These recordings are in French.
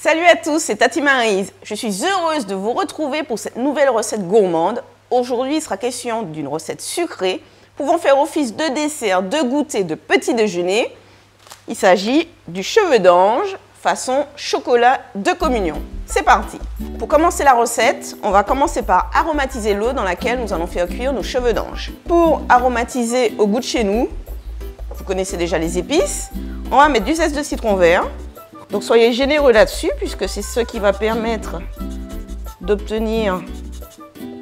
Salut à tous, c'est Tati Maryse. Je suis heureuse de vous retrouver pour cette nouvelle recette gourmande. Aujourd'hui, il sera question d'une recette sucrée pouvant faire office de dessert, de goûter, de petit déjeuner. Il s'agit du cheveu d'ange façon chocolat de communion. C'est parti! Pour commencer la recette, on va commencer par aromatiser l'eau dans laquelle nous allons faire cuire nos cheveux d'ange. Pour aromatiser au goût de chez nous, vous connaissez déjà les épices, on va mettre du zeste de citron vert. Donc soyez généreux là-dessus puisque c'est ce qui va permettre d'obtenir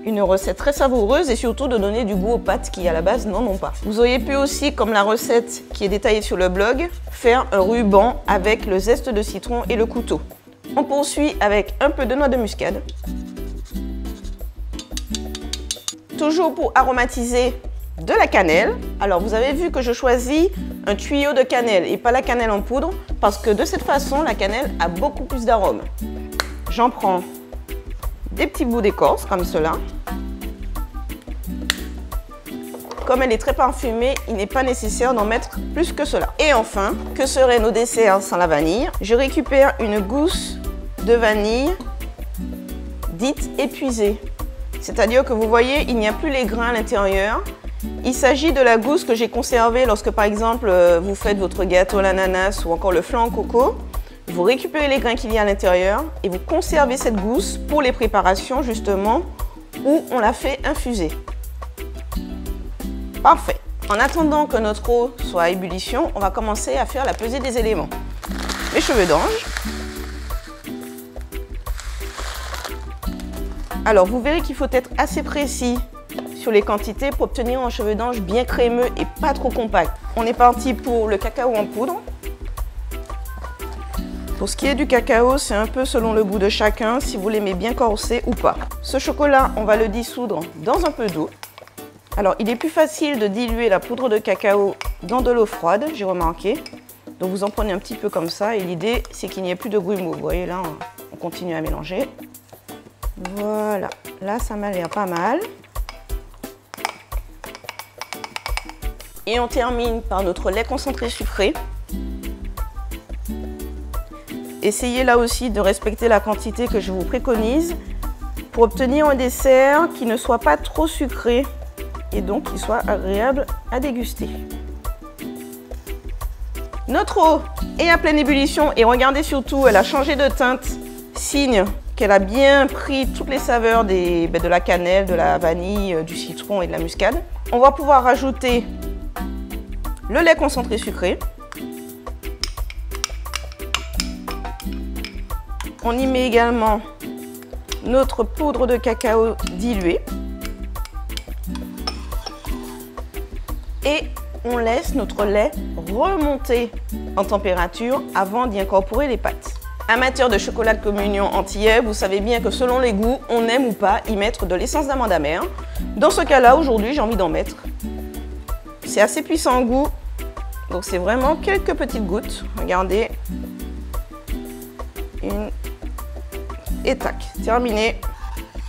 une recette très savoureuse et surtout de donner du goût aux pâtes qui à la base n'en ont pas. Vous auriez pu aussi, comme la recette qui est détaillée sur le blog, faire un ruban avec le zeste de citron et le couteau. On poursuit avec un peu de noix de muscade. Toujours pour aromatiser, de la cannelle. Alors vous avez vu que je choisis un tuyau de cannelle et pas la cannelle en poudre parce que de cette façon la cannelle a beaucoup plus d'arôme. J'en prends des petits bouts d'écorce comme cela. Comme elle est très parfumée, il n'est pas nécessaire d'en mettre plus que cela. Et enfin, que seraient nos desserts sans la vanille? Je récupère une gousse de vanille dite épuisée. C'est-à-dire que vous voyez, il n'y a plus les grains à l'intérieur. Il s'agit de la gousse que j'ai conservée lorsque par exemple vous faites votre gâteau à l'ananas ou encore le flan au coco. Vous récupérez les grains qu'il y a à l'intérieur et vous conservez cette gousse pour les préparations justement où on la fait infuser. Parfait. En attendant que notre eau soit à ébullition, on va commencer à faire la pesée des éléments. Les cheveux d'ange. Alors vous verrez qu'il faut être assez précis sur les quantités pour obtenir un cheveu d'ange bien crémeux et pas trop compact. On est parti pour le cacao en poudre. Pour ce qui est du cacao, c'est un peu selon le goût de chacun, si vous l'aimez bien corsé ou pas. Ce chocolat, on va le dissoudre dans un peu d'eau. Alors, il est plus facile de diluer la poudre de cacao dans de l'eau froide, j'ai remarqué. Donc, vous en prenez un petit peu comme ça et l'idée, c'est qu'il n'y ait plus de grumeaux. Vous voyez là, on continue à mélanger. Voilà, là, ça m'a l'air pas mal. Et on termine par notre lait concentré sucré. Essayez là aussi de respecter la quantité que je vous préconise pour obtenir un dessert qui ne soit pas trop sucré et donc qui soit agréable à déguster. Notre eau est à pleine ébullition et regardez surtout, elle a changé de teinte, signe qu'elle a bien pris toutes les saveurs de la cannelle, de la vanille, du citron et de la muscade. On va pouvoir rajouter le lait concentré sucré. On y met également notre poudre de cacao diluée. Et on laisse notre lait remonter en température avant d'y incorporer les pâtes. Amateurs de chocolat de communion antillais, vous savez bien que selon les goûts, on aime ou pas y mettre de l'essence d'amande amère. Dans ce cas-là, aujourd'hui, j'ai envie d'en mettre. C'est assez puissant en goût, donc c'est vraiment quelques petites gouttes. Regardez. Une et tac, terminé.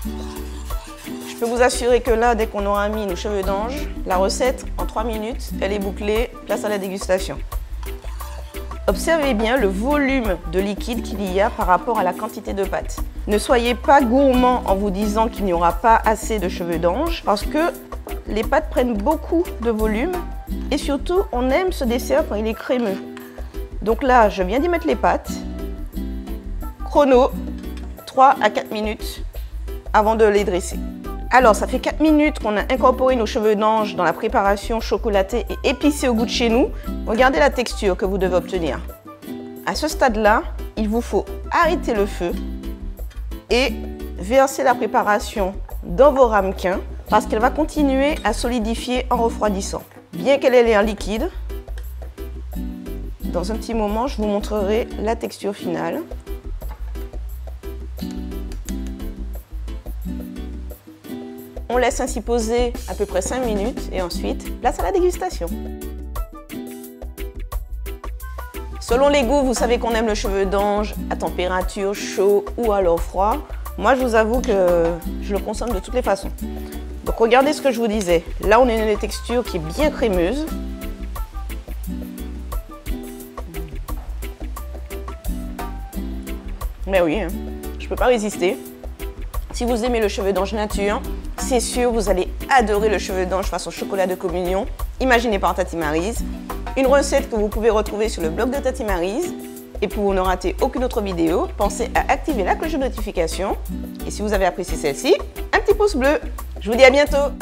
Je peux vous assurer que là, dès qu'on aura mis nos cheveux d'ange, la recette, en 3 minutes, elle est bouclée, place à la dégustation. Observez bien le volume de liquide qu'il y a par rapport à la quantité de pâte. Ne soyez pas gourmand en vous disant qu'il n'y aura pas assez de cheveux d'ange parce que les pâtes prennent beaucoup de volume et surtout, on aime ce dessert quand il est crémeux. Donc là, je viens d'y mettre les pâtes. Chrono, 3 à 4 minutes avant de les dresser. Alors, ça fait 4 minutes qu'on a incorporé nos cheveux d'ange dans la préparation chocolatée et épicée au goût de chez nous. Regardez la texture que vous devez obtenir. À ce stade-là, il vous faut arrêter le feu et verser la préparation dans vos ramequins parce qu'elle va continuer à solidifier en refroidissant. Bien qu'elle ait l'air liquide, dans un petit moment, je vous montrerai la texture finale. On laisse ainsi poser à peu près 5 minutes et ensuite, place à la dégustation. Selon les goûts, vous savez qu'on aime le cheveu d'ange à température chaud ou alors froid. Moi, je vous avoue que je le consomme de toutes les façons. Donc, regardez ce que je vous disais. Là, on a une texture qui est bien crémeuse. Mais oui, hein. Je peux pas résister. Si vous aimez le cheveu d'ange nature, c'est sûr, vous allez adorer le cheveu d'ange façon chocolat de communion, imaginé par Tati Maryse. Une recette que vous pouvez retrouver sur le blog de Tati Maryse. Et pour ne rater aucune autre vidéo, pensez à activer la cloche de notification. Et si vous avez apprécié celle-ci, un petit pouce bleu. Je vous dis à bientôt.